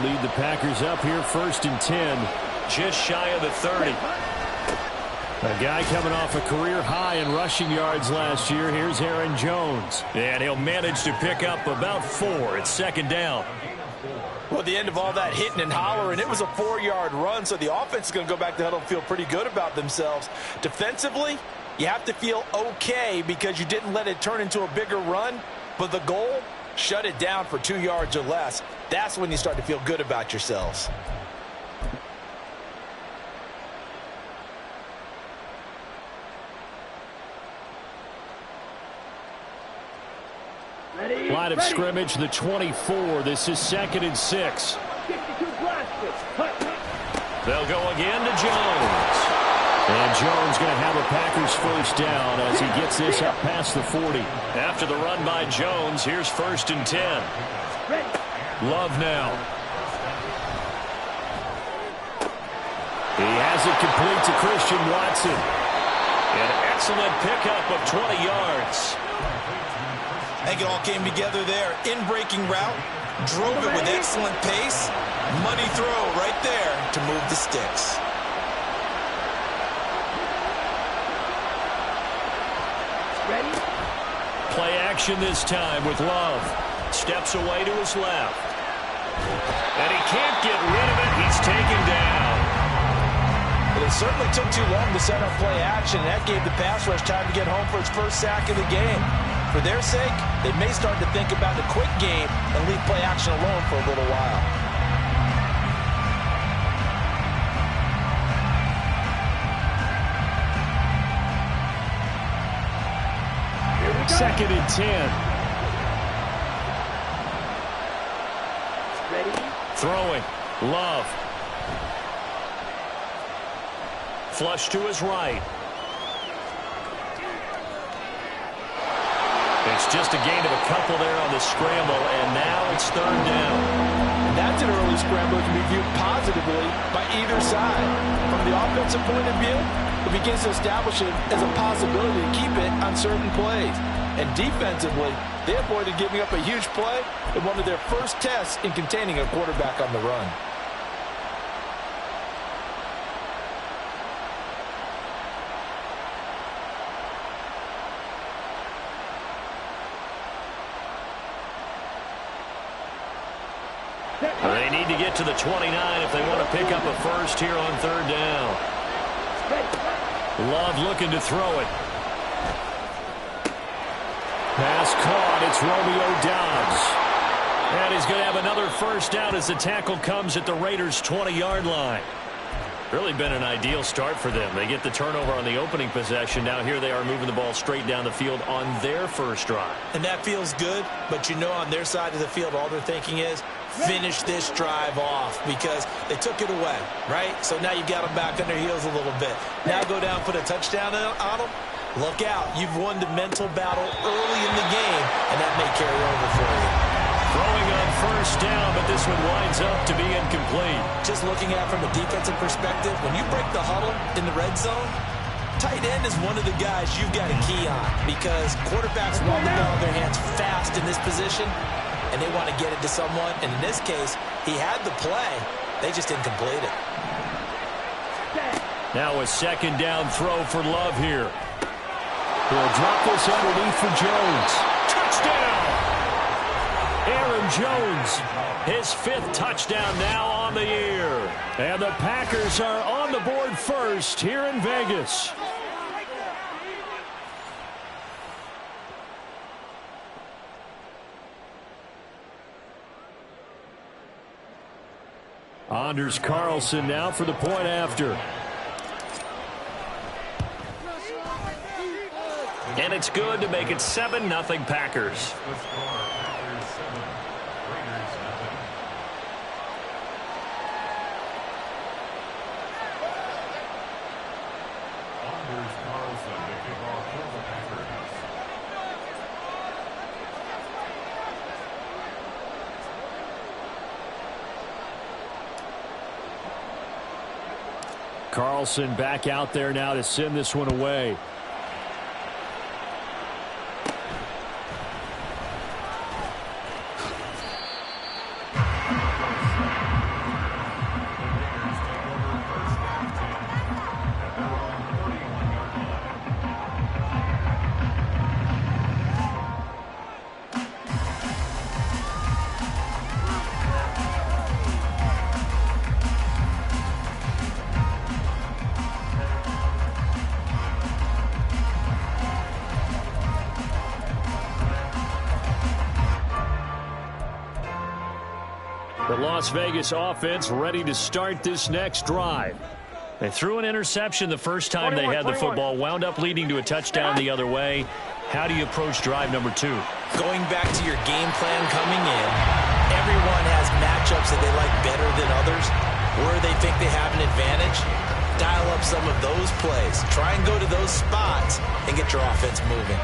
lead the Packers up here 1st and 10. Just shy of the 30. A guy coming off a career high in rushing yards last year. Here's Aaron Jones. And he'll manage to pick up about 4. It's 2nd down. Well, at the end of all that hitting and hollering, it was a 4-yard run, so the offense is going to go back to huddle and feel pretty good about themselves. Defensively, you have to feel okay because you didn't let it turn into a bigger run, but the goal, shut it down for 2 yards or less. That's when you start to feel good about yourselves. Line of scrimmage, the 24. This is 2nd and 6. They'll go again to Jones. And Jones going to have a Packers 1st down as he gets this up past the 40. After the run by Jones, here's 1st and 10. Love now. He has it complete to Christian Watson. An excellent pickup of 20 yards. I think it all came together there. In-breaking route, drove it with excellent pace. Money throw right there to move the sticks. Ready? Play action this time with Love. Steps away to his left. And he can't get rid of it. He's taken down. But it certainly took too long to set up play action. That gave the pass rush time to get home for its first sack of the game. For their sake, they may start to think about a quick game and leave play action alone for a little while. Second and 10. Ready? Throwing. Love. Flush to his right. It's just a gain of a couple there on the scramble, and now it's 3rd down. And that's an early scramble that can be viewed positively by either side. From the offensive point of view, it begins to establish it as a possibility to keep it on certain plays. And defensively, they avoided giving up a huge play in one of their first tests in containing a quarterback on the run. They need to get to the 29 if they want to pick up a first here on 3rd down. Love looking to throw it. Pass caught. It's Romeo Doubs. And he's going to have another 1st down as the tackle comes at the Raiders' 20-yard line. Really been an ideal start for them. They get the turnover on the opening possession. Now here they are moving the ball straight down the field on their first drive. And that feels good, but you know on their side of the field all they're thinking is finish this drive off because they took it away, right? So now you got them back on their heels a little bit. Now go down, put a touchdown on them. Look out. You've won the mental battle early in the game, and that may carry over for you. Throwing on 1st down, but this one winds up to be incomplete. Just looking at it from a defensive perspective, when you break the huddle in the red zone, tight end is one of the guys you've got to key on because quarterbacks want the ball in their hands fast in this position, and they want to get it to someone. And in this case, he had the play. They just didn't complete it. Now a 2nd down throw for Love here. He'll drop this underneath for Jones. Touchdown! Aaron Jones. His 5th touchdown now on the year. And the Packers are on the board first here in Vegas. Anders Carlson now for the point after. And it's good to make it 7-0 Packers. Carlson back out there now to send this one away. The Las Vegas offense ready to start this next drive. They threw an interception the first time they had the football, wound up leading to a touchdown the other way. How do you approach drive number 2? Going back to your game plan coming in, everyone has matchups that they like better than others. Where they think they have an advantage, dial up some of those plays. Try and go to those spots and get your offense moving.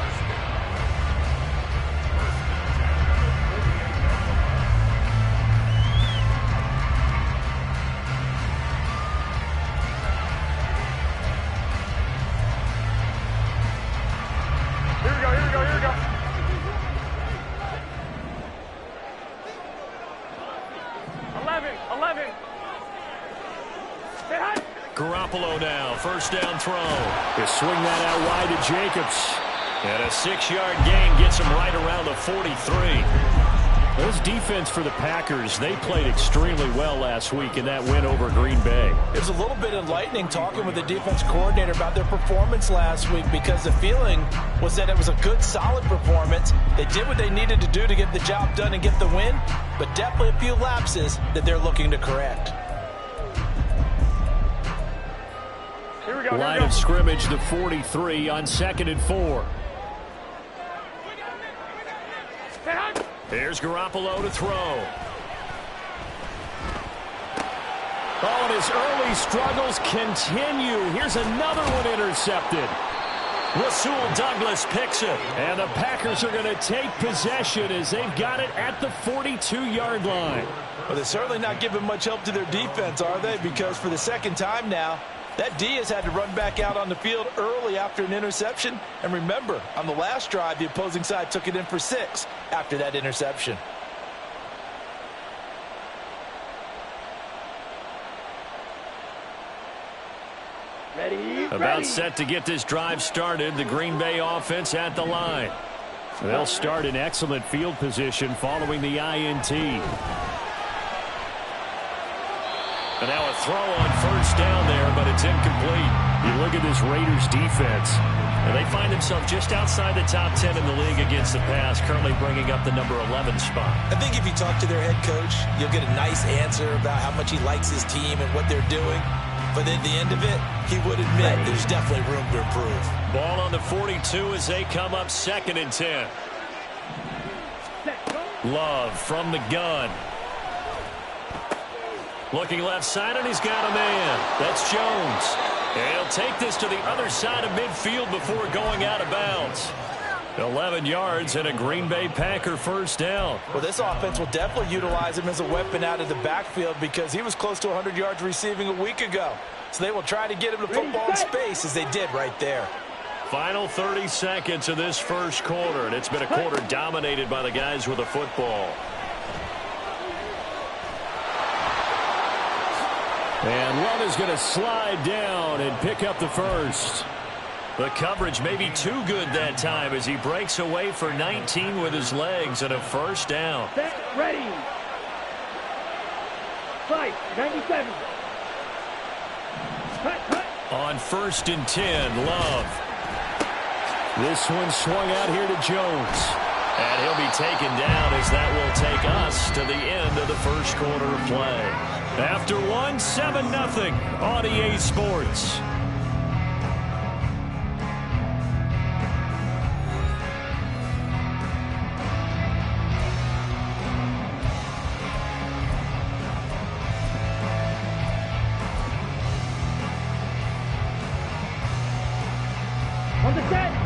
Garoppolo now, first down throw. They swing that out wide to Jacobs. And a 6-yard gain gets him right around the 43. This defense for the Packers, they played extremely well last week in that win over Green Bay. It was a little bit enlightening talking with the defense coordinator about their performance last week, because the feeling was that it was a good, solid performance. They did what they needed to do to get the job done and get the win, but definitely a few lapses that they're looking to correct. Line of scrimmage, the 43 on 2nd and 4. Here's Garoppolo to throw. Oh, and his early struggles continue. Here's another one intercepted. Rasul Douglas picks it. And the Packers are going to take possession as they've got it at the 42-yard line. Well, they're certainly not giving much help to their defense, are they? Because for the second time now, that D has had to run back out on the field early after an interception. And remember, on the last drive, the opposing side took it in for 6 after that interception. About set to get this drive started. The Green Bay offense at the line. They'll start in excellent field position following the INT. And now a throw on first down there, but it's incomplete. You look at this Raiders defense, and they find themselves just outside the top 10 in the league against the pass, currently bringing up the number 11 spot. I think if you talk to their head coach, you'll get a nice answer about how much he likes his team and what they're doing. But at the end of it, he would admit there's definitely room to improve. Ball on the 42 as they come up 2nd and 10. Love from the gun. Looking left side, and he's got a man. That's Jones. And he'll take this to the other side of midfield before going out of bounds. 11 yards and a Green Bay Packer first down. Well, this offense will definitely utilize him as a weapon out of the backfield, because he was close to 100 yards receiving a week ago. So they will try to get him the football in space, as they did right there. Final 30 seconds of this first quarter, and it's been a quarter dominated by the guys with the football. And Love is going to slide down and pick up the first. The coverage may be too good that time as he breaks away for 19 with his legs and a first down. Set, ready. Fight, 97. Cut. On 1st and 10, Love. This one swung out here to Jones. And he'll be taken down as that will take us to the end of the first quarter of play. After 7-0 on EA Sports.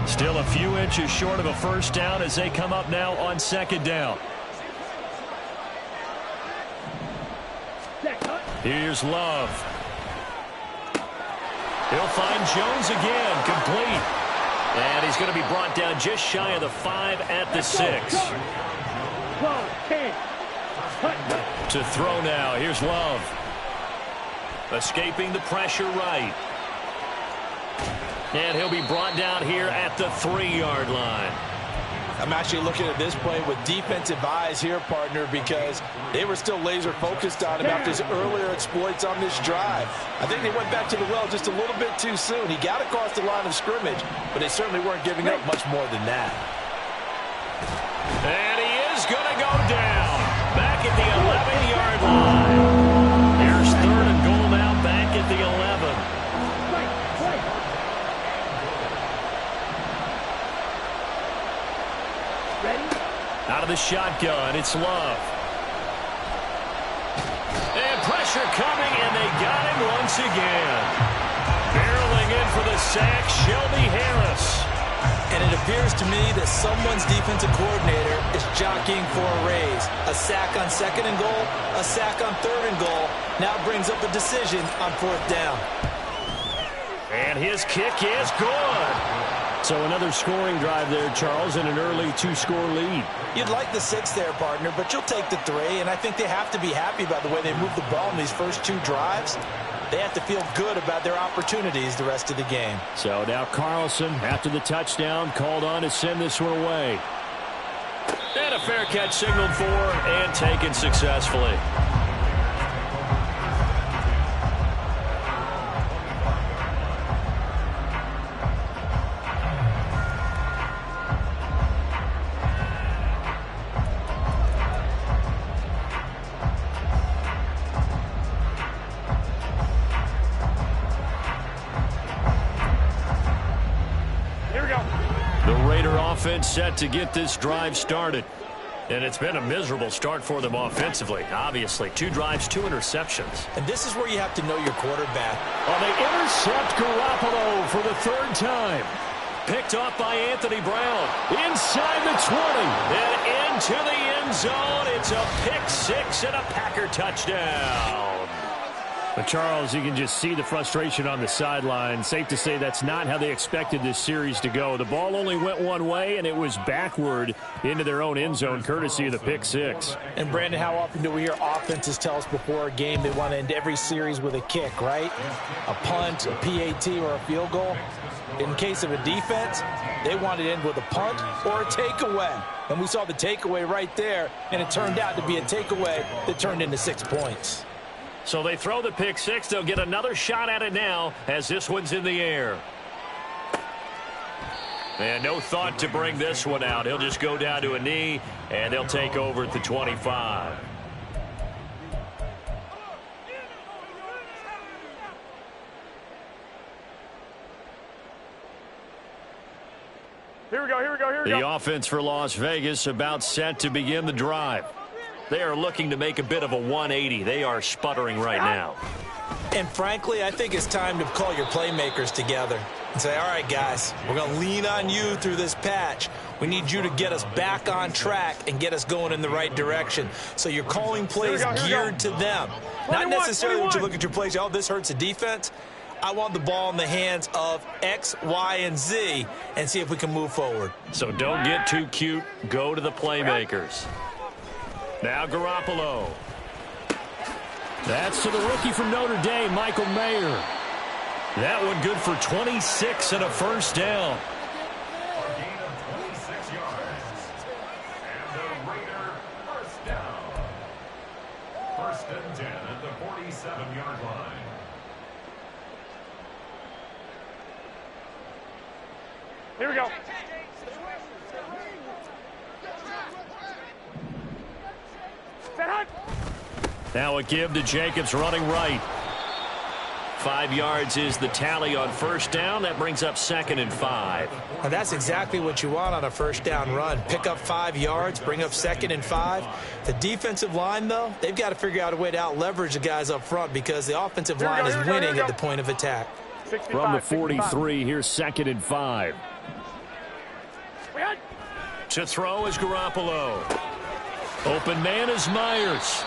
Still a few inches short of a first down as they come up now on 2nd down. Here's Love. He'll find Jones again, complete. And he's going to be brought down just shy of the 5 at the 6. 12, 10. To throw now, here's Love. Escaping the pressure right. And he'll be brought down here at the 3-yard line. I'm actually looking at this play with defensive eyes here, partner, because they were still laser focused on him after his earlier exploits on this drive. I think they went back to the well just a little bit too soon. He got across the line of scrimmage, but they certainly weren't giving up much more than that. And he is going to go down back at the 11-yard line. shotgun. It's Love. And pressure coming, and they got him once again. Barreling in for the sack, Shelby Harris. And it appears to me that someone's defensive coordinator is jockeying for a raise. A sack on 2nd and goal, a sack on 3rd and goal. Now brings up a decision on 4th down. And his kick is good. So another scoring drive there, Charles, and an early 2-score lead. You'd like the 6 there, partner, but you'll take the 3, and I think they have to be happy about the way they moved the ball in these first 2 drives. They have to feel good about their opportunities the rest of the game. So now Carlson, after the touchdown, called on to send this one away. And a fair catch signaled for and taken successfully. Offense set to get this drive started. And it's been a miserable start for them offensively. Obviously, 2 drives, 2 interceptions. And this is where you have to know your quarterback. Oh, they intercept Garoppolo for the 3rd time. Picked off by Anthony Brown. Inside the 20. And into the end zone. It's a pick 6 and a Packer touchdown. But Charles, you can just see the frustration on the sideline. Safe to say that's not how they expected this series to go. The ball only went one way, and it was backward into their own end zone, courtesy of the pick 6. And, Brandon, how often do we hear offenses tell us before a game they want to end every series with a kick, right? A punt, a PAT, or a field goal. In case of a defense, they want to end with a punt or a takeaway. And we saw the takeaway right there, and it turned out to be a takeaway that turned into 6 points. So they throw the pick 6. They'll get another shot at it now as this one's in the air. And no thought to bring this one out. He'll just go down to a knee, and they'll take over at the 25. Here we go. The offense for Las Vegas about set to begin the drive. They are looking to make a bit of a 180. They are sputtering right now. And frankly, I think it's time to call your playmakers together and say, all right, guys, we're going to lean on you through this patch. We need you to get us back on track and get us going in the right direction. So you're calling plays geared to them. Not necessarily that you look at your plays, oh, this hurts the defense. I want the ball in the hands of X, Y, and Z and see if we can move forward. So don't get too cute. Go to the playmakers. Now Garoppolo. That's to the rookie from Notre Dame, Michael Mayer. That one good for 26 and a first down. Gain of 26 yards. And the Raider first down. 1st and 10 at the 47-yard line. Here we go. Now a give to Jacobs running right. 5 yards is the tally on first down. That brings up 2nd and 5. And that's exactly what you want on a first down run. Pick up 5 yards, bring up 2nd and 5. The defensive line, though, they've got to figure out a way to out-leverage the guys up front because the offensive line is winning at the point of attack. From the 43, here's 2nd and 5. To throw is Garoppolo. Open man is Myers.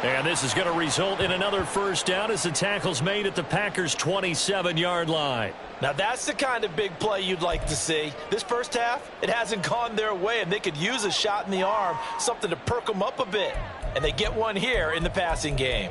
And this is going to result in another first down as the tackle's made at the Packers' 27-yard line. Now that's the kind of big play you'd like to see. This first half, it hasn't gone their way, and they could use a shot in the arm, something to perk them up a bit. And they get one here in the passing game.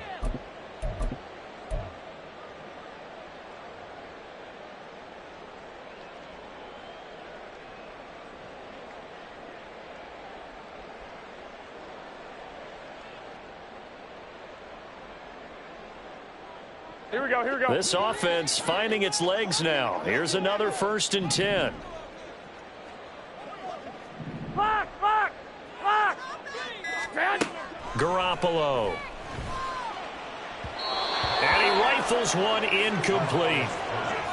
Here we go. This offense finding its legs now. Here's another 1st and 10. Lock! Garoppolo. And he rifles one incomplete.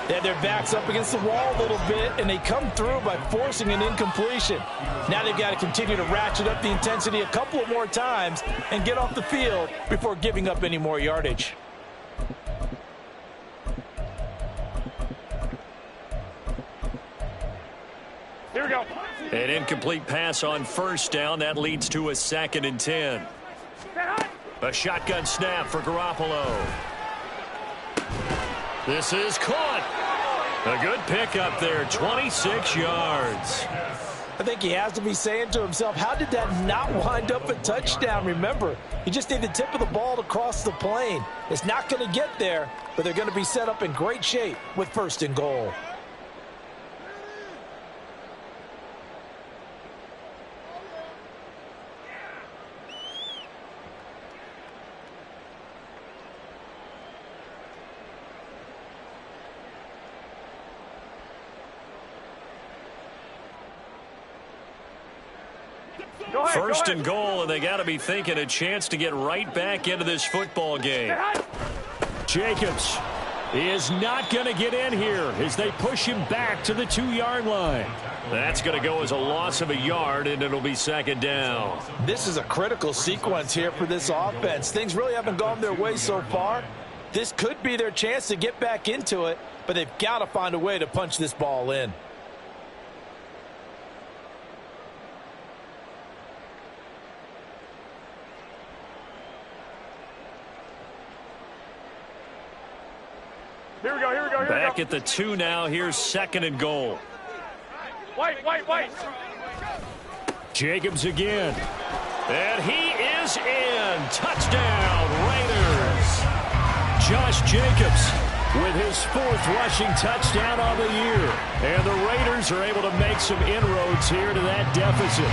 They had their backs up against the wall a little bit, and they come through by forcing an incompletion. Now they've got to continue to ratchet up the intensity a couple of more times and get off the field before giving up any more yardage. Here we go. An incomplete pass on first down. That leads to a 2nd and 10. A shotgun snap for Garoppolo. This is caught. A good pickup there, 26 yards. I think he has to be saying to himself, how did that not wind up a touchdown? Remember, he just need the tip of the ball to cross the plane. It's not going to get there, but they're going to be set up in great shape with 1st and goal. Go ahead, 1st and goal, and they got to be thinking a chance to get right back into this football game. Jacobs is not going to get in here as they push him back to the 2-yard line. That's going to go as a loss of a yard, and it'll be 2nd down. This is a critical sequence here for this offense. Things really haven't gone their way so far. This could be their chance to get back into it, but they've got to find a way to punch this ball in. Here we go, here we go, here Back we at the 2 now. Here's 2nd and goal. Wait. Jacobs again. And he is in. Touchdown, Raiders. Josh Jacobs with his 4th rushing touchdown on the year. And the Raiders are able to make some inroads here to that deficit.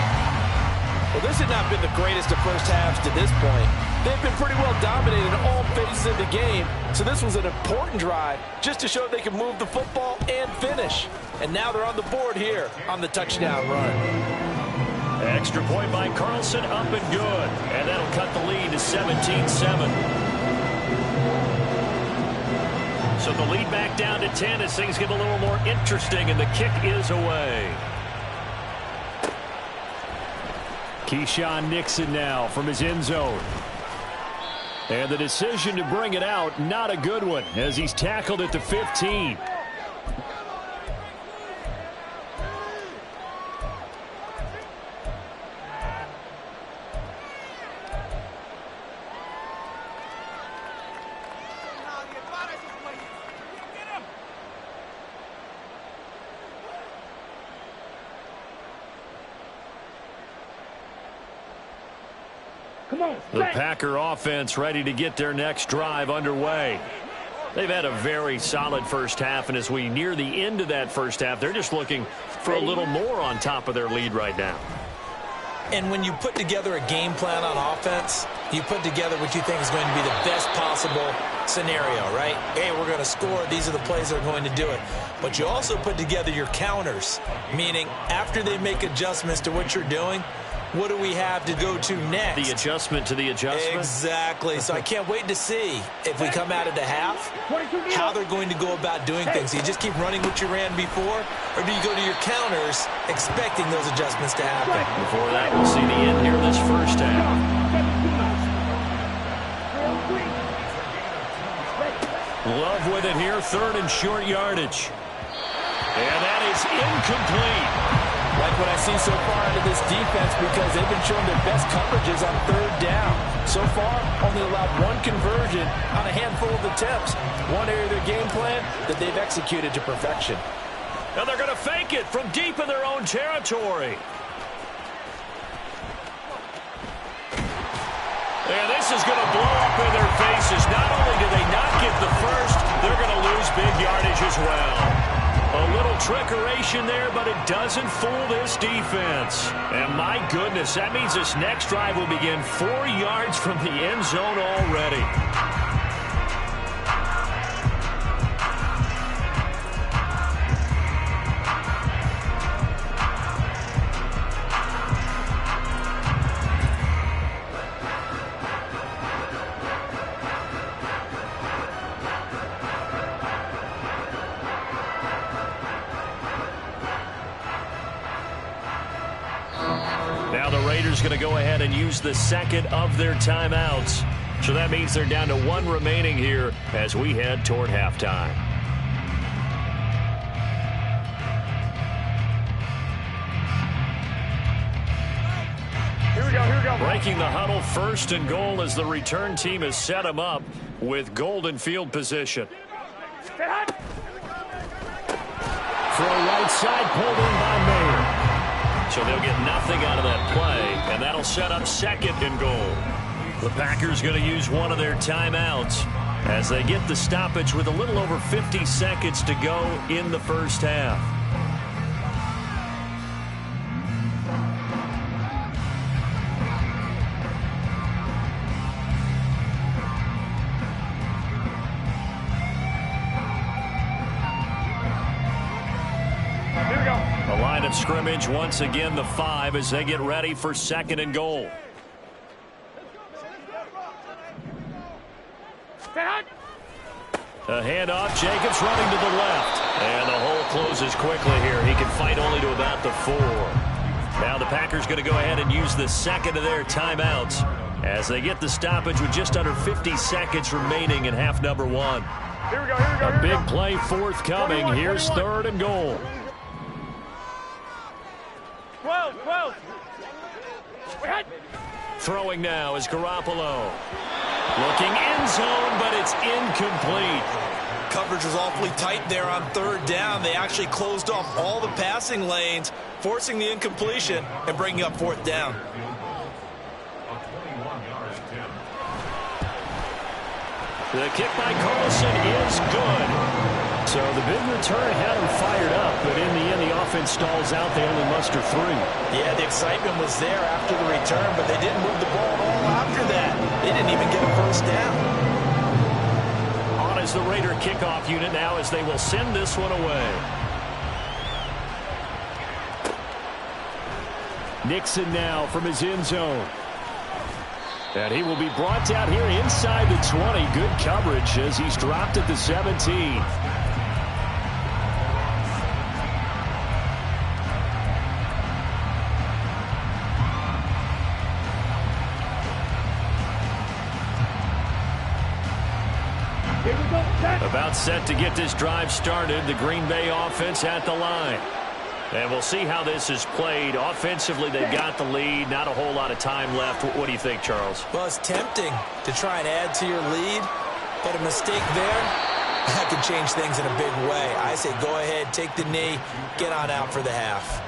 Well, this has not been the greatest of first halves to this point. They've been pretty well dominated in all phases of the game, so this was an important drive just to show they can move the football and finish. And now they're on the board here on the touchdown run. Extra point by Carlson, up and good. And that'll cut the lead to 17-7. So the lead back down to 10 as things get a little more interesting, and the kick is away. Keyshawn Nixon now from his end zone. And the decision to bring it out, not a good one, as he's tackled at the 15. The Packer offense ready to get their next drive underway. They've had a very solid first half, and as we near the end of that first half, they're just looking for a little more on top of their lead right now. And when you put together a game plan on offense, you put together what you think is going to be the best possible scenario, right? Hey, we're going to score. These are the plays that are going to do it. But you also put together your counters, meaning after they make adjustments to what you're doing, what do we have to go to next? The adjustment to the adjustment? Exactly. So I can't wait to see if we come out of the half, how they're going to go about doing things. Do you just keep running what you ran before, or do you go to your counters expecting those adjustments to happen? Before that, we'll see the end here of this first half. Love with it here, 3rd and short yardage. And that is incomplete. Like what I see so far out of this defense, because they've been showing their best coverages on 3rd down. So far, only allowed 1 conversion on a handful of attempts. One area of their game plan that they've executed to perfection. And they're going to fake it from deep in their own territory. And this is going to blow up in their faces. Not only do they not get the first, they're going to lose big yardage as well. A little trickeration there, but it doesn't fool this defense. And my goodness, that means this next drive will begin 4 yards from the end zone already. Raiders going to go ahead and use the second of their timeouts. So that means they're down to one remaining here as we head toward halftime. Here we go, here we go. Breaking the huddle, first and goal as the return team has set them up with golden field position. Stay hot. Throw right side, pulled in by Mayer. So they'll get nothing out of that play, and that'll set up second and goal. The Packers going to use one of their timeouts as they get the stoppage with a little over 50 seconds to go in the first half. The line of scrimmage once again the 5 as they get ready for second and goal. A handoff, Jacobs running to the left. And the hole closes quickly here. He can fight only to about the 4. Now the Packers going to go ahead and use the second of their timeouts as they get the stoppage with just under 50 seconds remaining in half number 1. Here we go, here we go, here A we go. big play forthcoming. 21, Here's 21. third and goal. 12. Wait, hot. Throwing now is Garoppolo. Looking end zone, but it's incomplete. Coverage was awfully tight there on third down. They actually closed off all the passing lanes, forcing the incompletion and bringing up fourth down. The kick by Carlson is good. So the big return had them fired up, but in the end, the offense stalls out. They only muster 3. Yeah, the excitement was there after the return, but they didn't move the ball at all after that. They didn't even get a first down. On is the Raider kickoff unit now as they will send this one away. Nixon now from his end zone. And he will be brought down here inside the 20. Good coverage as he's dropped at the 17. About set to get this drive started. The Green Bay offense at the line. And we'll see how this is played. Offensively, they've got the lead. Not a whole lot of time left. What do you think, Charles? Well, it's tempting to try and add to your lead, but a mistake there, that could change things in a big way. I say go ahead, take the knee, get on out for the half.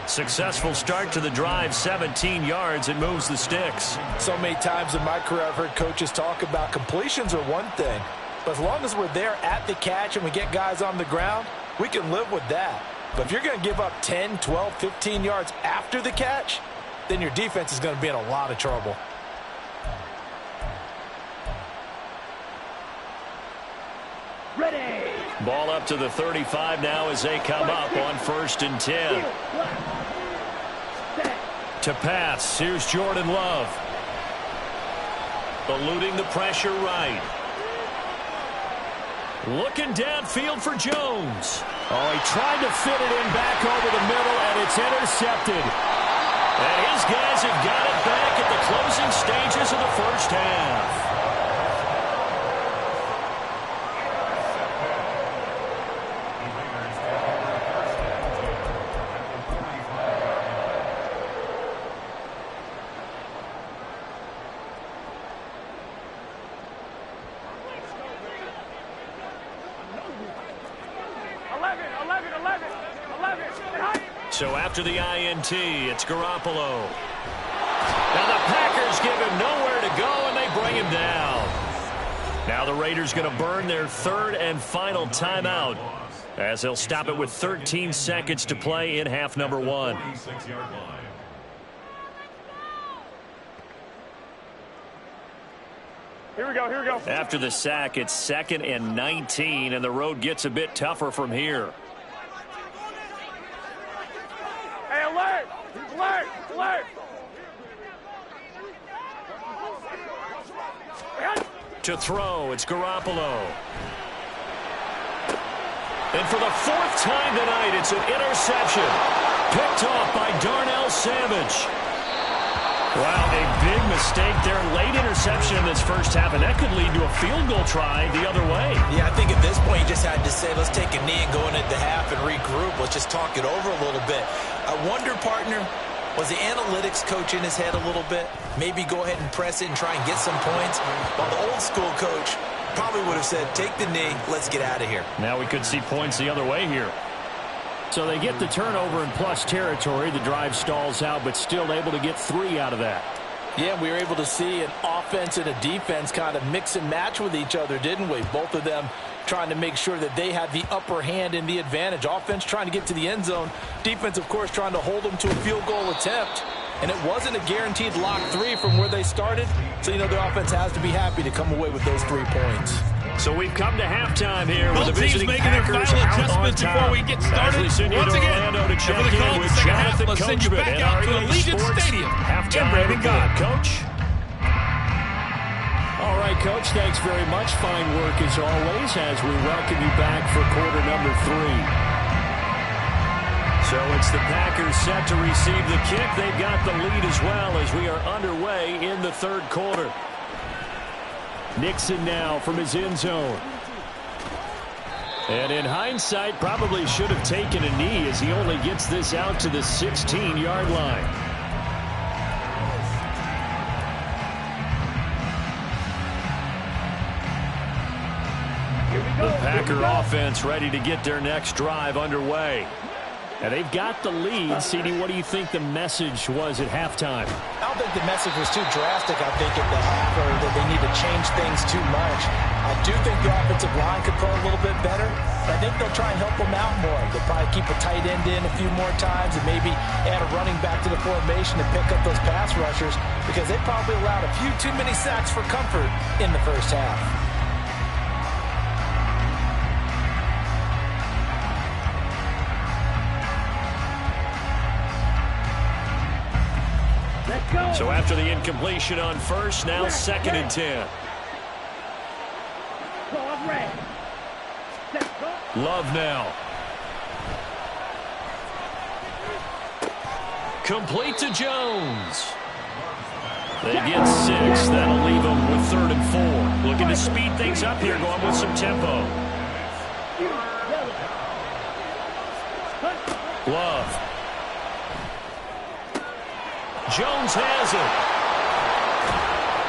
Successful start to the drive, 17 yards. It moves the sticks. So many times in my career I've heard coaches talk about completions are one thing, but as long as we're there at the catch and we get guys on the ground, we can live with that. But if you're going to give up 10, 12, 15 yards after the catch, then your defense is going to be in a lot of trouble. Ready. Ball up to the 35 now as they come up on 1st and 10. To pass, here's Jordan Love. Eluding the pressure right. Looking downfield for Jones. Oh, he tried to fit it in back over the middle, and it's intercepted. And his guys have got it back at the closing stages of the first half. So after the INT, it's Garoppolo. Now the Packers give him nowhere to go, and they bring him down. Now the Raiders going to burn their 3rd and final timeout as they'll stop it with 13 seconds to play in half number 1. Here we go, here we go. After the sack, it's 2nd and 19, and the road gets a bit tougher from here. Hey, alert! Alert! Alert! To throw, it's Garoppolo. And for the 4th time tonight, it's an interception. Picked off by Darnell Savage. Wow, a big mistake there. Late interception in this first half, and that could lead to a field goal try the other way. Yeah, I think at this point you just had to say, let's take a knee and go into the half and regroup. Let's just talk it over a little bit. I wonder, partner, was the analytics coach in his head a little bit? Maybe go ahead and press it and try and get some points? While the old school coach probably would have said, take the knee, let's get out of here. Now we could see points the other way here. So they get the turnover in plus territory. The drive stalls out, but still able to get 3 out of that. Yeah, we were able to see an offense and a defense kind of mix and match with each other, didn't we? Both of them trying to make sure that they had the upper hand and the advantage. Offense trying to get to the end zone. Defense, of course, trying to hold them to a field goal attempt. And it wasn't a guaranteed lock 3 from where they started. So, the offense has to be happy to come away with those 3 points. So we've come to halftime here with the Both teams visiting making their Packers final out on adjustments top. before we get started. As we send you Once to again, Orlando to check for the call in of the with second half, Jonathan let's send you Coachman back and out our to EA Allegiant Sports Stadium. halftime And Brandon report. Gaudin. Coach? All right, Coach, thanks very much. Fine work as always as we welcome you back for quarter number 3. So it's the Packers set to receive the kick. They've got the lead as well as we are underway in the third quarter. Nixon now from his end zone. And in hindsight, probably should have taken a knee as he only gets this out to the 16-yard line. The Packer offense ready to get their next drive underway. And they've got the lead. CD, what do you think the message was at halftime? I don't think the message was too drastic, I think, at the half, or that they need to change things too much. I do think the offensive line could play a little bit better. But I think they'll try and help them out more. They'll probably keep a tight end in a few more times and maybe add a running back to the formation to pick up those pass rushers because they probably allowed a few too many sacks for comfort in the first half. So after the incompletion on first, now 2nd and 10. Love now. Complete to Jones. They get 6. That'll leave them with 3rd and 4. Looking to speed things up here, going with some tempo. Love. Jones has it.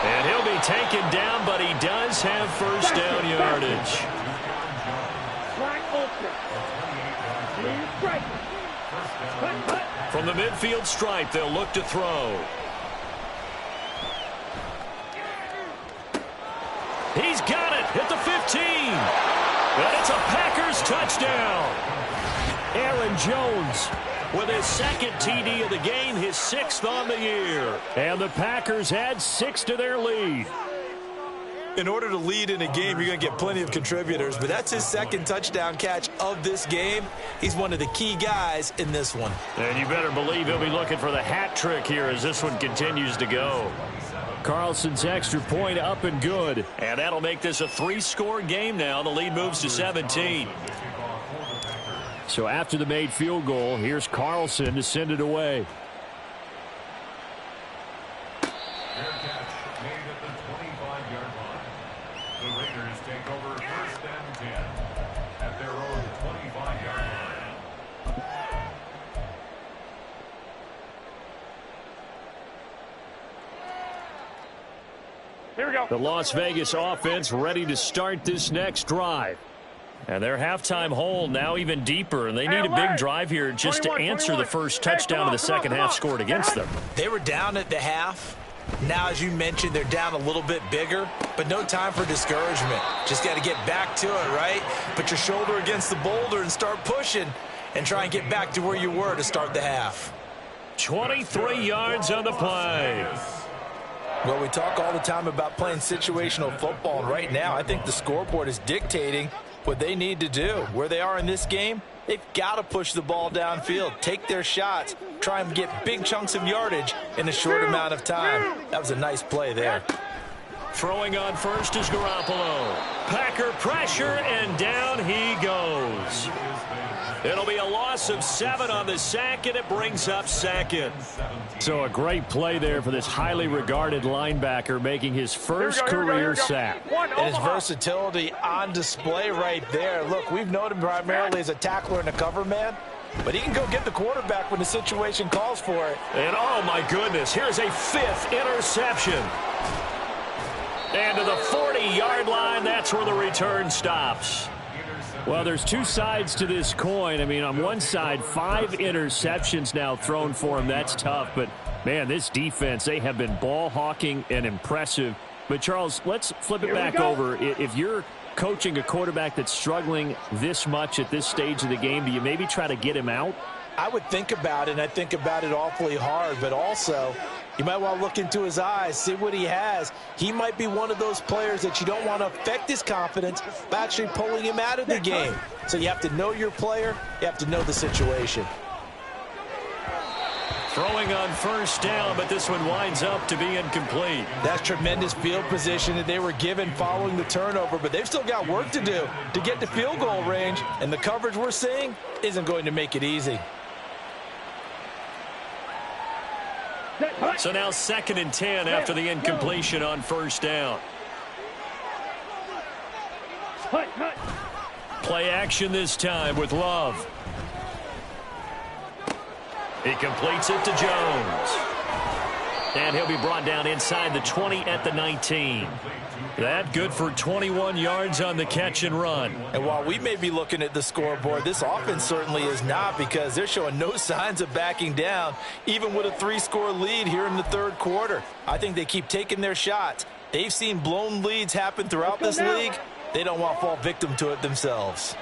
And he'll be taken down, but he does have first down yardage. From the midfield stripe, they'll look to throw. He's got it at the 15. And it's a Packers touchdown. Aaron Jones with his 2nd TD of the game, his 6th on the year. And the Packers add 6 to their lead. In order to lead in a game, you're going to get plenty of contributors, but that's his 2nd touchdown catch of this game. He's one of the key guys in this one. And you better believe he'll be looking for the hat trick here as this one continues to go. Carlson's extra point up and good. And that'll make this a 3-score game now. The lead moves to 17. So after the made field goal, here's Carlson to send it away. Fair catch made at the 25-yard line. The Raiders take over 1st and 10 at their own 25-yard line. Here we go. The Las Vegas offense ready to start this next drive. And their halftime hole now even deeper, and they need a big drive here just to answer the first touchdown of the second half scored against them. They were down at the half. Now, as you mentioned, they're down a little bit bigger, but no time for discouragement. Just got to get back to it, right? Put your shoulder against the boulder and start pushing and try and get back to where you were to start the half. 23 yards on the play. Well, we talk all the time about playing situational football, and right now I think the scoreboard is dictating what they need to do. Where they are in this game, they've got to push the ball downfield, take their shots, try and get big chunks of yardage in a short amount of time. That was a nice play there. Throwing on first is Garoppolo. Packer pressure, and down he goes. It'll be a loss of 7 on the sack, and it brings up second. So a great play there for this highly regarded linebacker, making his first career sack. And his versatility on display right there. Look, we've known him primarily as a tackler and a cover man, but he can go get the quarterback when the situation calls for it. And oh my goodness, here's a 5th interception. And to the 40-yard line, that's where the return stops. Well, there's two sides to this coin. I mean, on one side, 5 interceptions now thrown for him. That's tough. But, man, this defense, they have been ball hawking and impressive. But, Charles, let's flip it back over. If you're coaching a quarterback that's struggling this much at this stage of the game, do you maybe try to get him out? I would think about it, and I think about it awfully hard. But also, you might want to look into his eyes, see what he has. He might be one of those players that you don't want to affect his confidence by actually pulling him out of the game. So you have to know your player. You have to know the situation. Throwing on first down, but this one winds up to be incomplete. That's tremendous field position that they were given following the turnover, but they've still got work to do to get to field goal range, and the coverage we're seeing isn't going to make it easy. So now 2nd and 10 after the incompletion on first down. Play action this time with Love. He completes it to Jones. And he'll be brought down inside the 20 at the 19. That good for 21 yards on the catch and run. And while we may be looking at the scoreboard, this offense certainly is not, because they're showing no signs of backing down, even with a 3-score lead here in the 3rd quarter. I think they keep taking their shots. They've seen blown leads happen throughout this league. They don't want to fall victim to it themselves.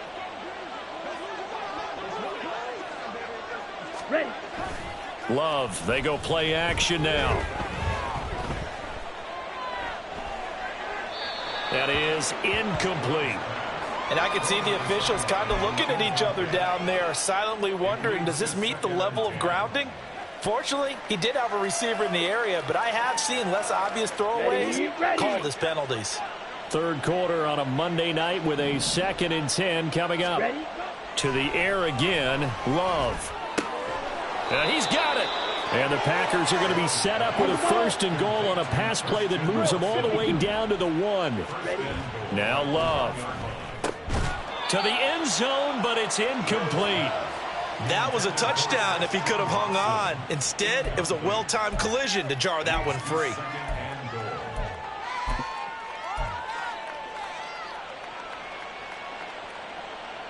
Ready. Love, they go play action now. That is incomplete. And I can see the officials kind of looking at each other down there, silently wondering, does this meet the level of grounding? Fortunately, he did have a receiver in the area, but I have seen less obvious throwaways called as penalties. 3rd quarter on a Monday night with a 2nd and 10 coming up. Ready. To the air again, Love. And he's got it. And the Packers are going to be set up with a 1st and goal on a pass play that moves them all the way down to the 1. Now Love. To the end zone, but it's incomplete. That was a touchdown if he could have hung on. Instead, it was a well-timed collision to jar that one free.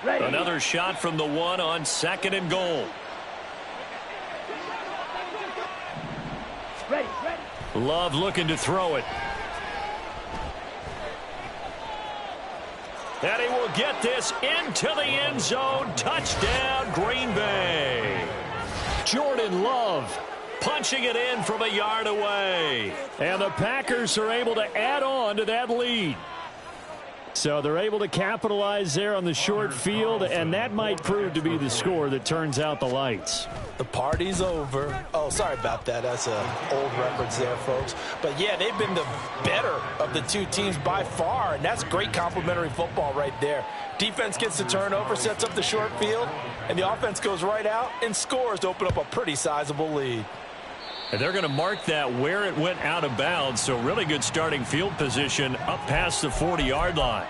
Ready. Another shot from the 1 on 2nd and goal. Ready. Love looking to throw it. And he will get this into the end zone. Touchdown, Green Bay. Jordan Love punching it in from a yard away. And the Packers are able to add on to that lead. So they're able to capitalize there on the short field, and that might prove to be the score that turns out the lights. The party's over. Oh, sorry about that. That's an old reference there, folks. But, yeah, they've been the better of the two teams by far, and that's great complimentary football right there. Defense gets the turnover, sets up the short field, and the offense goes right out and scores to open up a pretty sizable lead. And they're going to mark that where it went out of bounds, so really good starting field position up past the 40-yard line.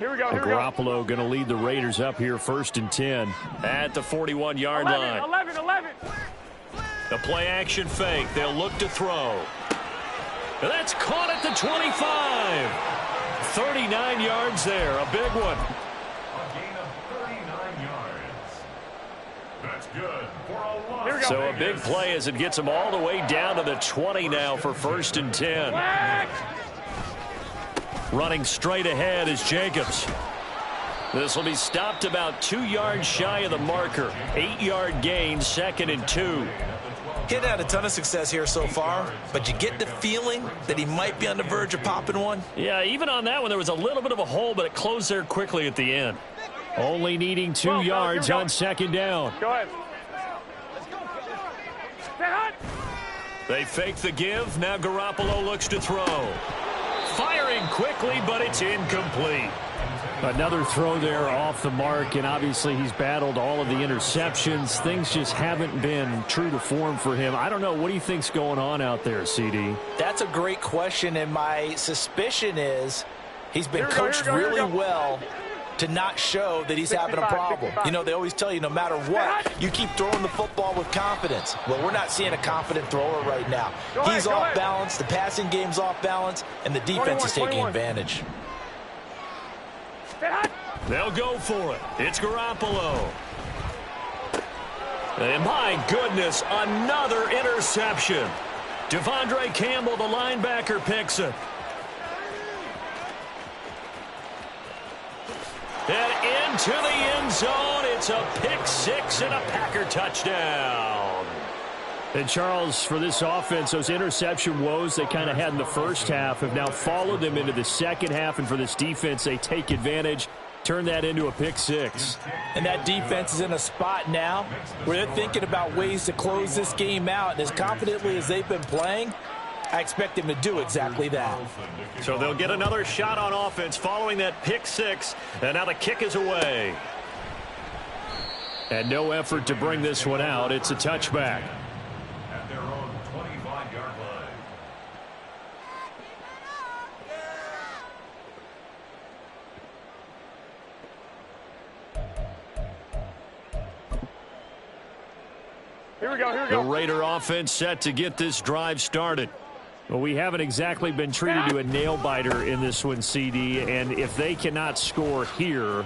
Here we go. Garoppolo going to lead the Raiders up here 1st and 10. At the 41-yard line. 11. The play action fake. They'll look to throw. And that's caught at the 25. 39 yards there. A big one. A gain of 39 yards. That's good for a loss. Here we go. So a big play as it gets them all the way down to the 20 now for 1st and 10. Running straight ahead is Jacobs. This will be stopped about 2 yards shy of the marker. 8-yard gain, 2nd and 2. He hadn't had a ton of success here so far, but you get the feeling that he might be on the verge of popping one. Yeah, even on that one, there was a little bit of a hole, but it closed there quickly at the end. Only needing 2 yards on 2nd down. Go ahead. Stay hot. They fake the give. Now Garoppolo looks to throw. Firing quickly, but it's incomplete. Another throw there off the mark, and obviously he's battled all of the interceptions. Things just haven't been true to form for him. I don't know. What do you think's going on out there, CD? That's a great question, and my suspicion is he's been coached really well to not show that he's having a problem. You know, they always tell you no matter what, you keep throwing the football with confidence. Well, we're not seeing a confident thrower right now. He's off balance, the passing game's off balance, and the defense is taking advantage. They'll go for it. It's Garoppolo. And my goodness, another interception. Devondre Campbell, the linebacker, picks it. And into the end zone, it's a pick six and a Packer touchdown. And, Charles, for this offense, those interception woes they kind of had in the first half have now followed them into the second half. And for this defense, they take advantage, turn that into a pick six. And that defense is in a spot now where they're thinking about ways to close this game out. And as confidently as they've been playing, I expect them to do exactly that. So they'll get another shot on offense following that pick six. And now the kick is away. And no effort to bring this one out. It's a touchback. At their own 25-yard line. Here we go. The Raider offense set to get this drive started. Well, we haven't exactly been treated to a nail-biter in this one, CD, and if they cannot score here,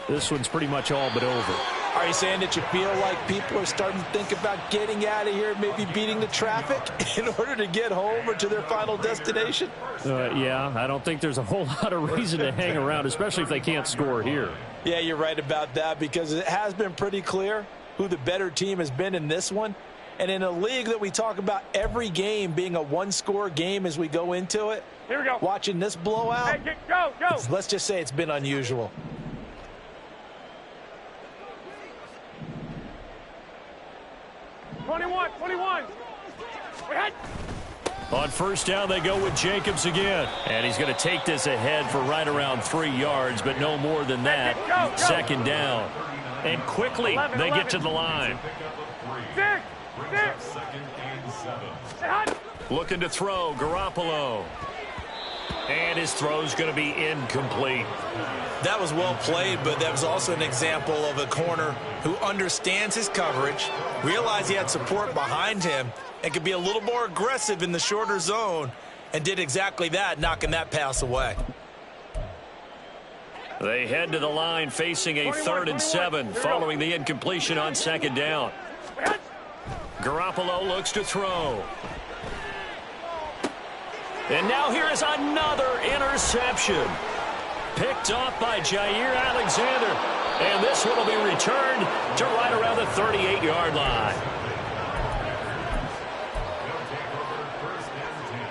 this one's pretty much all but over. Are you saying that you feel like people are starting to think about getting out of here, maybe beating the traffic in order to get home or to their final destination? Yeah, I don't think there's a whole lot of reason to hang around, especially if they can't score here. Yeah, you're right about that because it has been pretty clear who the better team has been in this one. And in a league that we talk about every game being a one-score game as we go into it, Here we go. watching this blowout, Hey, go. let's just say it's been unusual. Twenty-one. We had. On first down, they go with Jacobs again. And he's going to take this ahead for right around 3 yards, but no more than that. Go. Second down. And quickly, 11. they get to the line. Six. Second and 7. Hot. Looking to throw, Garoppolo. And his throw's going to be incomplete. That was well played, but that was also an example of a corner who understands his coverage, realized he had support behind him, and could be a little more aggressive in the shorter zone, and did exactly that, knocking that pass away. They head to the line facing a 3rd and 7 following the incompletion on second down. Garoppolo looks to throw. And now here is another interception. Picked off by Jair Alexander. And this one will be returned to right around the 38-yard line. They'll take over first and 10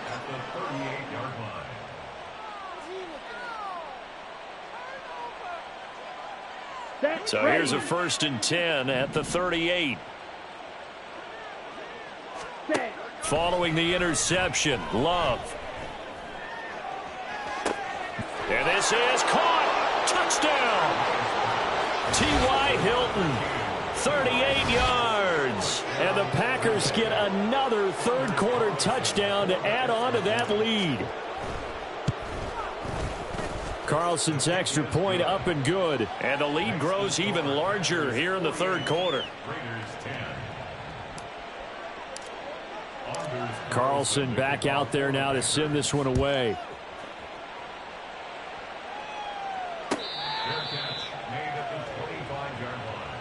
at the 38-yard line. So here's a 1st and 10 at the 38. Following the interception, Love. And this is caught. Touchdown. T.Y. Hilton, 38 yards. And the Packers get another third-quarter touchdown to add on to that lead. Carlson's extra point up and good. And the lead grows even larger here in the third quarter. Raiders 10. Carlson back out there now to send this one away. Fair catch made at the 25-yard line.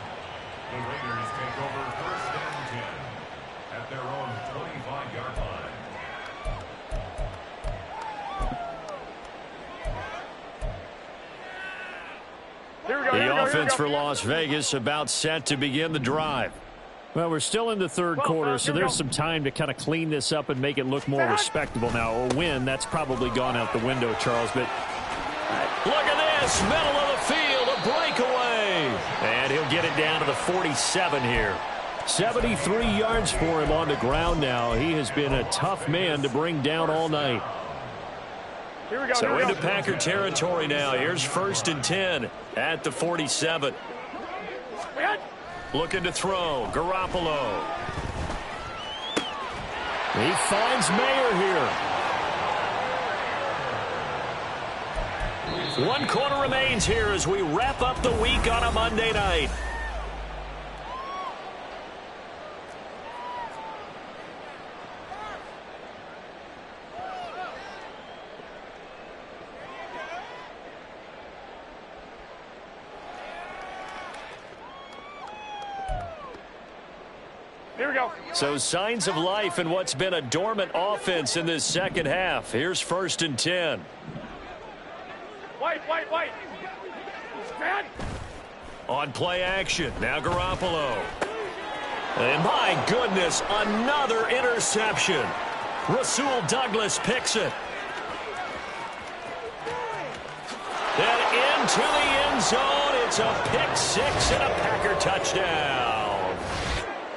The Raiders take over first and 10 at their own 25-yard line. Here we go. The offense for Las Vegas about set to begin the drive. Well, we're still in the third quarter, so there's some time to kind of clean this up and make it look more respectable now. Or win, that's probably gone out the window, Charles. But Look at this, middle of the field, a breakaway. And he'll get it down to the 47 here. 73 yards for him on the ground now. He has been a tough man to bring down all night. Here we go. So here we into go. Packer territory now. Here's 1st and 10 at the 47. Looking to throw. Garoppolo. He finds Mayer here. 1 quarter remains here as we wrap up the week on a Monday night. Here we go. So signs of life in what's been a dormant offense in this second half. Here's 1st and 10. White. Man. On play action. Now Garoppolo. And my goodness, another interception. Rasul Douglas picks it. And into the end zone. It's a pick six and a Packer touchdown.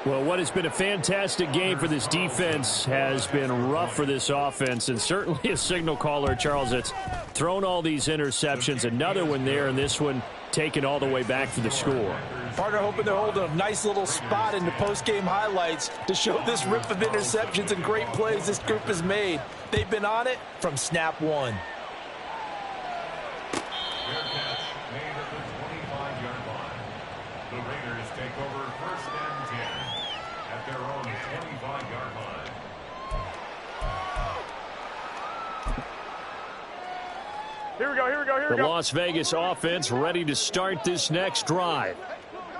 Well, what has been a fantastic game for this defense has been rough for this offense, and certainly a signal caller, Charles, that's thrown all these interceptions. Another one there, and this one taken all the way back for the score. Partner hoping they're holding a nice little spot in the post-game highlights to show this rip of interceptions and great plays this group has made. They've been on it from snap one. Fair catch made at the 25-yard line. The Raiders take over 1st and 10 at their own 25-yard line. Here we go. The Las Vegas offense ready to start this next drive.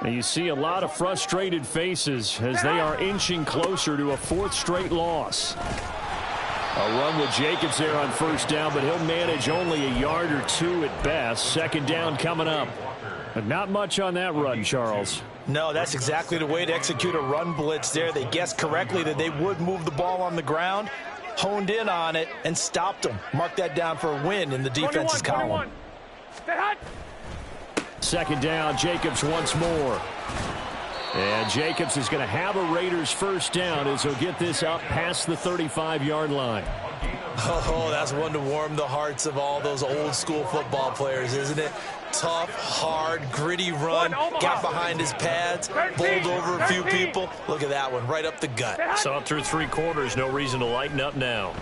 And you see a lot of frustrated faces as they are inching closer to a 4th straight loss. A run with Jacobs there on 1st down, but he'll manage only a yard or 2 at best. 2nd down coming up. But not much on that run, Charles. No, that's exactly the way to execute a run blitz there. They guessed correctly that they would move the ball on the ground, honed in on it, and stopped them. Mark that down for a win in the defense's column. 21. Stay hot. 2nd down, Jacobs once more. And Jacobs is going to have a Raiders 1st down as he'll get this up past the 35-yard line. Oh, that's one to warm the hearts of all those old school football players, isn't it? Tough, hard, gritty run, got behind his pads, bowled over a few people. Look at that one, right up the gut. Saw it through 3 quarters. No reason to lighten up now.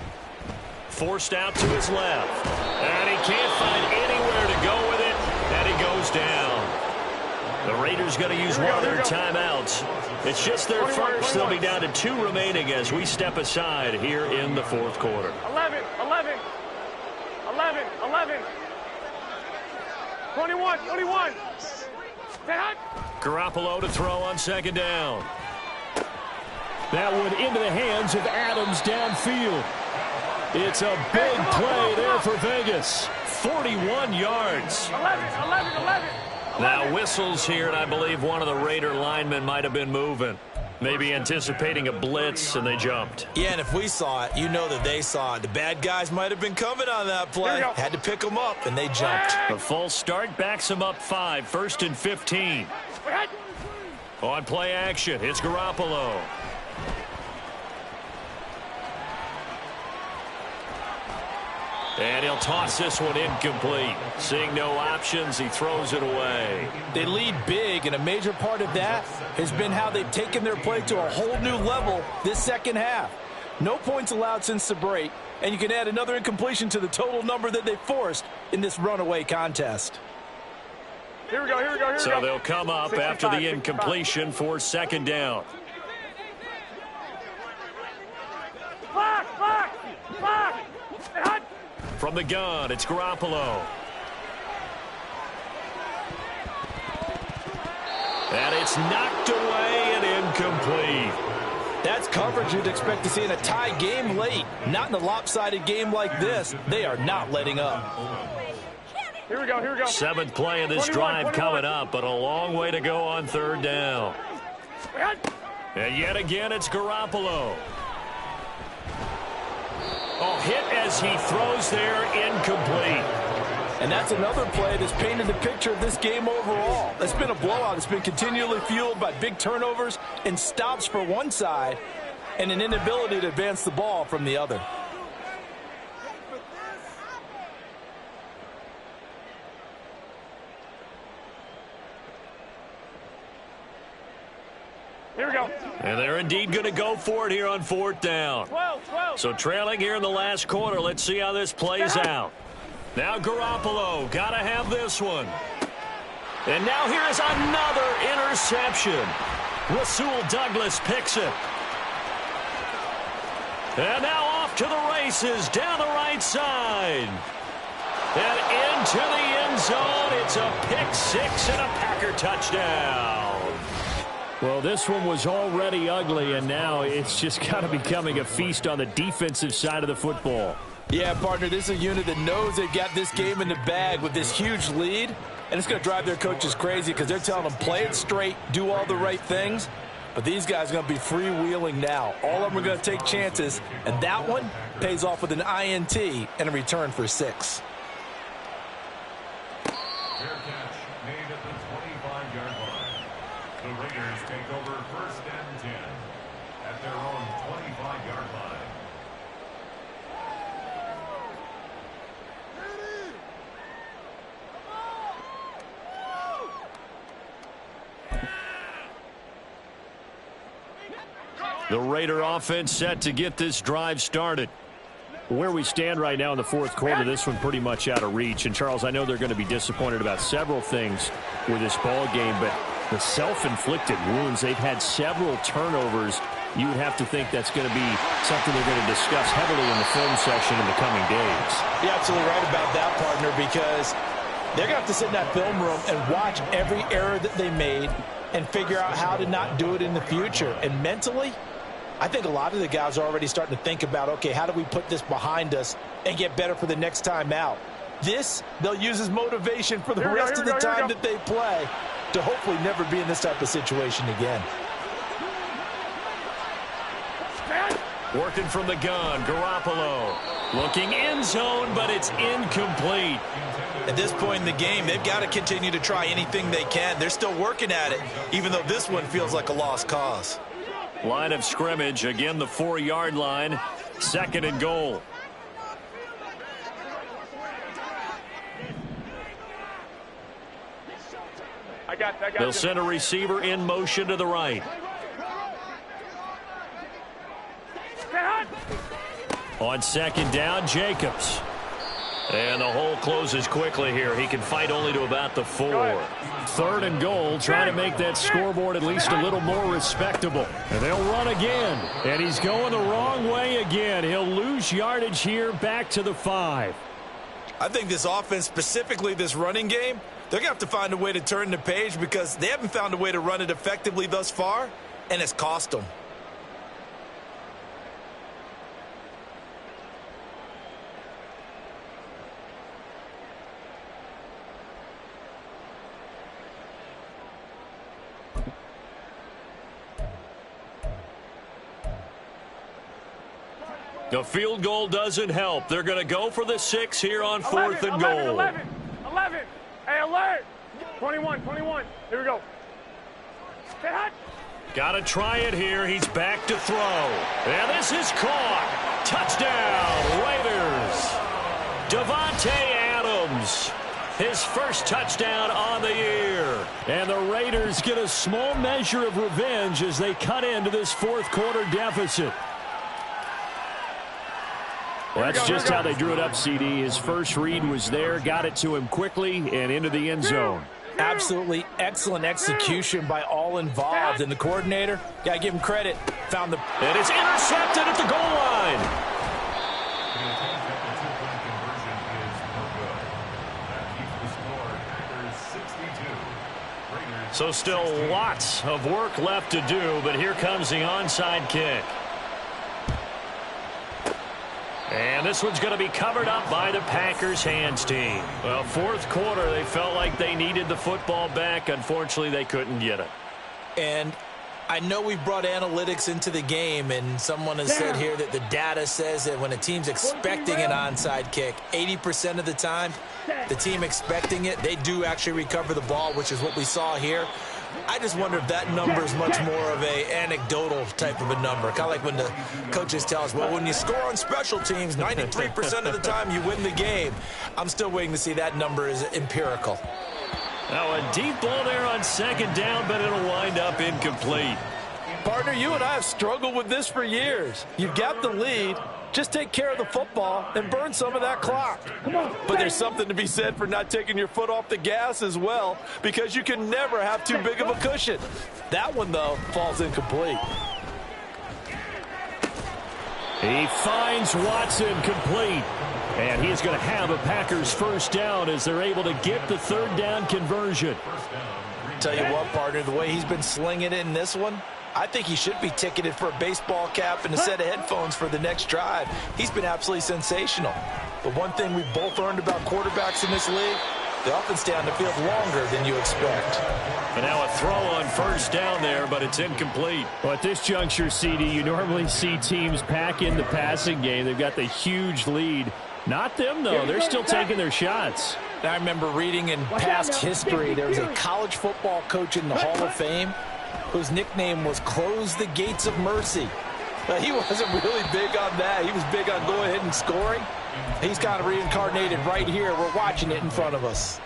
Forced out to his left. And he can't find anywhere to go with it. And he goes down. The Raiders going to use one of their timeouts. It's just their first. They'll be down to 2 remaining as we step aside here in the 4th quarter. 11. 21. Stay hot. Garoppolo to throw on 2nd down. That one into the hands of Adams downfield. It's a big play there for Vegas. 41 yards. 11. Now whistles here, and I believe one of the Raider linemen might have been moving. Maybe anticipating a blitz, and they jumped. Yeah, and if we saw it, you know that they saw it. The bad guys might have been coming on that play. Had to pick them up, and they jumped. The full start backs them up 5. 1st and 15. On play action, it's Garoppolo. And he'll toss this one incomplete. Seeing no options, he throws it away. They lead big, and a major part of that has been how they've taken their play to a whole new level this second half. No points allowed since the break, and you can add another incompletion to the total number that they forced in this runaway contest. Here we go. So they'll come up after the incompletion for 2nd down. Block. Stay hot. From the gun, it's Garoppolo. And it's knocked away and incomplete. That's coverage you'd expect to see in a tie game late. Not in a lopsided game like this. They are not letting up. Here we go. 7th play of this drive coming up, but a long way to go on 3rd down. And yet again, it's Garoppolo. Oh, hit as he throws there, incomplete. And that's another play that's painted the picture of this game overall. It's been a blowout. It's been continually fueled by big turnovers and stops for one side and an inability to advance the ball from the other. Here we go. And they're indeed going to go for it here on 4th down. 12. So trailing here in the last quarter. Let's see how this plays out. Now Garoppolo, got to have this one. And now here is another interception. Rasul Douglas picks it. And now off to the races down the right side. And into the end zone. It's a pick six and a Packer touchdown. Well, this one was already ugly, and now it's just kind of becoming a feast on the defensive side of the football. Yeah, partner, this is a unit that knows they've got this game in the bag with this huge lead, and it's going to drive their coaches crazy because they're telling them play it straight, do all the right things. But these guys are going to be freewheeling now. All of them are going to take chances, and that one pays off with an INT and a return for 6. Fair catch made at the 25-yard line. The Raiders take over 1st and 10 at their own 25-yard line. The Raider offense set to get this drive started. Where we stand right now in the 4th quarter, this one pretty much out of reach. And, Charles, I know they're going to be disappointed about several things with this ball game, but the self-inflicted wounds, they've had several turnovers. You would have to think that's going to be something they're going to discuss heavily in the film session in the coming days. You're absolutely right about that, partner, because they're going to have to sit in that film room and watch every error that they made and figure out how to not do it in the future. And mentally, I think a lot of the guys are already starting to think about, okay, how do we put this behind us and get better for the next time out? This, they'll use as motivation for the rest of the time that they play to hopefully never be in this type of situation again. Working from the gun, Garoppolo. Looking end zone, but it's incomplete. At this point in the game, they've got to continue to try anything they can. They're still working at it, even though this one feels like a lost cause. Line of scrimmage, again the 4-yard line, 2nd and goal. I got They'll send a receiver in motion to the right. On 2nd down, Jacobs. And the hole closes quickly here. He can fight only to about the 4. 3rd and goal, trying to make that scoreboard at least a little more respectable. And they'll run again. And he's going the wrong way again. He'll lose yardage here back to the 5. I think this offense, specifically this running game, they're going to have to find a way to turn the page because they haven't found a way to run it effectively thus far, and it's cost them. The field goal doesn't help. They're going to go for the 6 here on 4th and goal. 11. Hey, alert. 21. Here we go. Stay hot. Got to try it here. He's back to throw. And this is caught. Touchdown, Raiders. Davante Adams. His first touchdown on the year. And the Raiders get a small measure of revenge as they cut into this 4th quarter deficit. Well, that's just how they drew it up, CD. His first read was there, got it to him quickly, and into the end zone. Absolutely excellent execution by all involved. And the coordinator, got to give him credit, found the... And it's intercepted at the goal line. The attempt at the two-point conversion is no good. That keeps the score Packers 62. Raiders So still 16. lots of work left to do, but here comes the onside kick. And this one's going to be covered up by the Packers hands team. Well, 4th quarter, they felt like they needed the football back. Unfortunately, they couldn't get it. And I know we've brought analytics into the game, and someone has said here that the data says that when a team's expecting an onside kick, 80% of the time, the team expecting it, they do actually recover the ball, which is what we saw here. I just wonder if that number is much more of a anecdotal type of a number. Kind of like when the coaches tell us, well, when you score on special teams, 93% of the time you win the game. I'm still waiting to see that number is empirical. Now a deep ball there on second down, but it'll wind up incomplete. Partner, you and I have struggled with this for years. You've got the lead. Just take care of the football and burn some of that clock. But there's something to be said for not taking your foot off the gas as well, because you can never have too big of a cushion. That one, though, falls incomplete. He finds Watson complete. And he's going to have a Packers first down as they're able to get the third down conversion. Tell you what, partner, the way he's been slinging it in this one, I think he should be ticketed for a baseball cap and a set of headphones for the next drive. He's been absolutely sensational. But one thing we've both learned about quarterbacks in this league, they often stay on the field longer than you expect. And now a throw on first down there, but it's incomplete. Well, at this juncture, CD, you normally see teams pack in the passing game. They've got the huge lead. Not them, though. They're still taking their shots. I remember reading in past history, there was a college football coach in the Hall of Fame whose nickname was Close the Gates of Mercy. But he wasn't really big on that. He was big on going ahead and scoring. He's kind of reincarnated right here. We're watching it in front of us.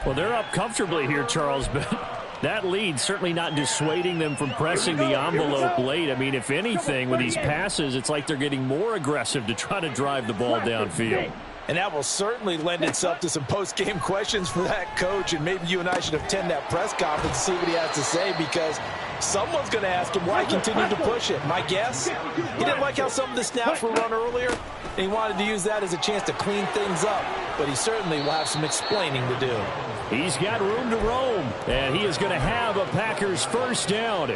Well, they're up comfortably here, Charles, but that lead certainly not dissuading them from pressing the envelope late. I mean, if anything, with these passes, it's like they're getting more aggressive to try to drive the ball downfield. And that will certainly lend itself to some post-game questions for that coach, and maybe you and I should attend that press conference to see what he has to say, because someone's going to ask him why he continued to push it. My guess, he didn't like how some of the snaps were run earlier, and he wanted to use that as a chance to clean things up, but he certainly will have some explaining to do. He's got room to roam, and he is going to have a Packers first down.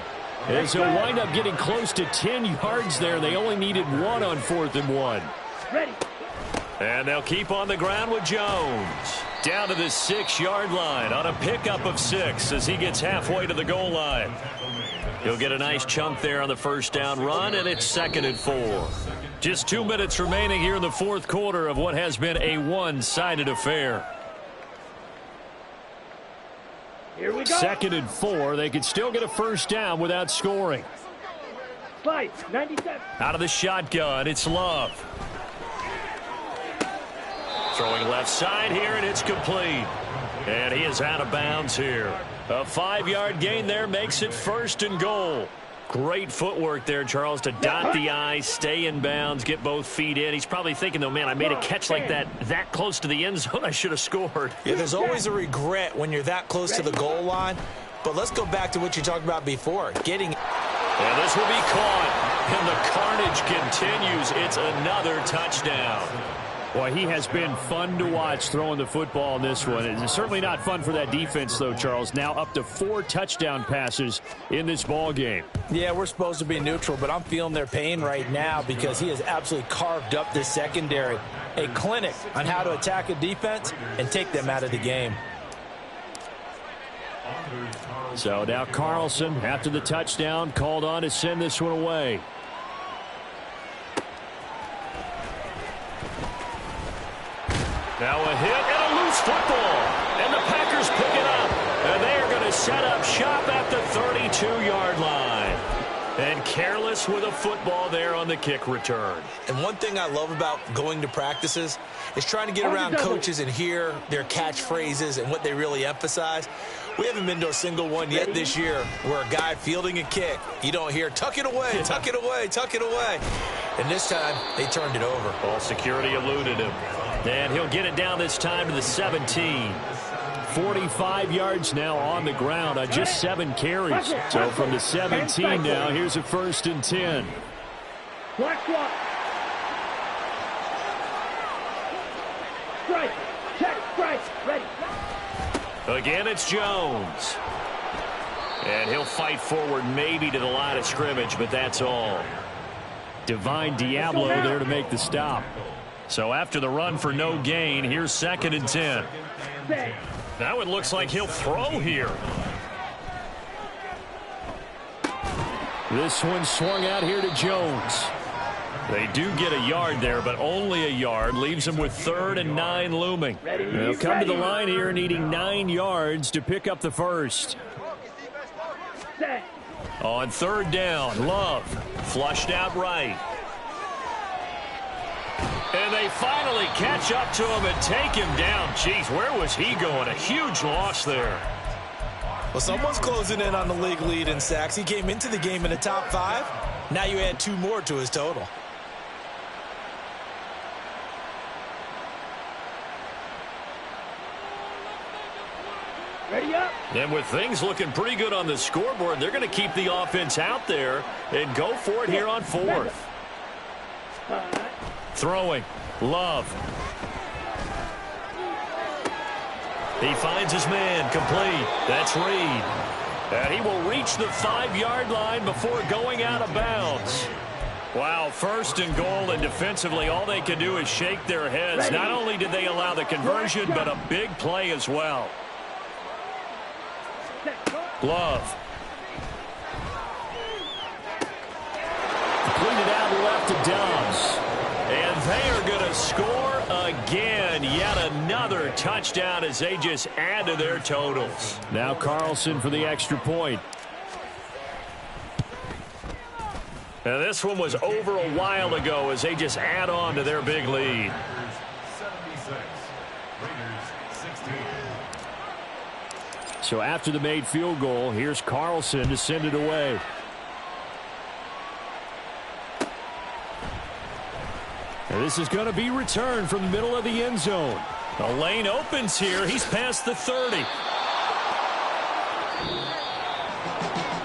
As he'll wind up getting close to 10 yards there. They only needed 1 on 4th and 1. Ready. And they'll keep on the ground with Jones. Down to the 6-yard line on a pickup of 6 as he gets halfway to the goal line. He'll get a nice chunk there on the first down run, and it's 2nd and 4. Just 2 minutes remaining here in the fourth quarter of what has been a one-sided affair. Here we go. 2nd and 4. They could still get a first down without scoring. Slide, 97. Out of the shotgun, it's Love. Throwing left side here, and it's complete. And he is out of bounds here. A 5-yard gain there makes it 1st and goal. Great footwork there, Charles, to dot the I, stay in bounds, get both feet in. He's probably thinking, though, man, I made a catch like that close to the end zone. I should have scored. Yeah, there's always a regret when you're that close to the goal line. But let's go back to what you talked about before. And this will be caught. And the carnage continues. It's another touchdown. Boy, he has been fun to watch throwing the football in this one. It's certainly not fun for that defense, though, Charles. Now up to 4 touchdown passes in this ball game. Yeah, we're supposed to be neutral, but I'm feeling their pain right now because he has absolutely carved up this secondary. A clinic on how to attack a defense and take them out of the game. So now Carlson, after the touchdown, called on to send this one away. Now a hit and a loose football. And the Packers pick it up. And they are going to set up shop at the 32-yard line. And careless with a football there on the kick return. And one thing I love about going to practices is trying to get around coaches and hear their catchphrases and what they really emphasize. We haven't been to a single one yet this year where a guy fielding a kick, you don't hear, tuck it away, tuck it away, tuck it away. And this time, they turned it over. Ball security eluded him. And he'll get it down this time to the 17. 45 yards now on the ground on just 7 carries. So from the 17 now, here's a 1st and 10. Black block. Strike. Check. Strike. Ready. Again, it's Jones. And he'll fight forward maybe to the line of scrimmage, but that's all. Divine Diablo there to make the stop. So after the run for no gain, here's 2nd and 10. Now it looks like he'll throw here. This one swung out here to Jones. They do get a yard there, but only a yard. Leaves them with 3rd and 9 looming. They'll come to the line here needing 9 yards to pick up the first. On 3rd down, Love flushed out right. And they finally catch up to him and take him down. Jeez, where was he going? A huge loss there. Well, someone's closing in on the league lead in sacks. He came into the game in the top 5. Now you add 2 more to his total. Ready up. And with things looking pretty good on the scoreboard, they're going to keep the offense out there and go for it here on 4th. Throwing. Love. He finds his man. Complete. That's Reed. And he will reach the 5-yard line before going out of bounds. Wow, 1st and goal, and defensively all they can do is shake their heads. Not only did they allow the conversion, but a big play as well. Love. Completed out left to Dobbs. And they are going to score again. Yet another touchdown as they just add to their totals. Now Carlson for the extra point. Now this one was over a while ago as they just add on to their big lead. 76. Raiders 16. So after the made field goal, here's Carlson to send it away. And this is going to be returned from the middle of the end zone. The lane opens here. He's past the 30.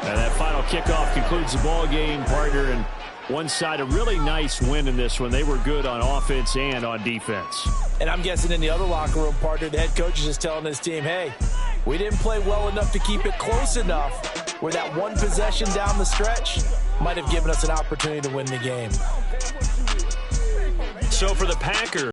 And that final kickoff concludes the ball game, partner. And one side, a really nice win in this one. They were good on offense and on defense. And I'm guessing in the other locker room, partner, the head coach is just telling his team, hey, we didn't play well enough to keep it close enough where that one possession down the stretch might have given us an opportunity to win the game. So for the Packers,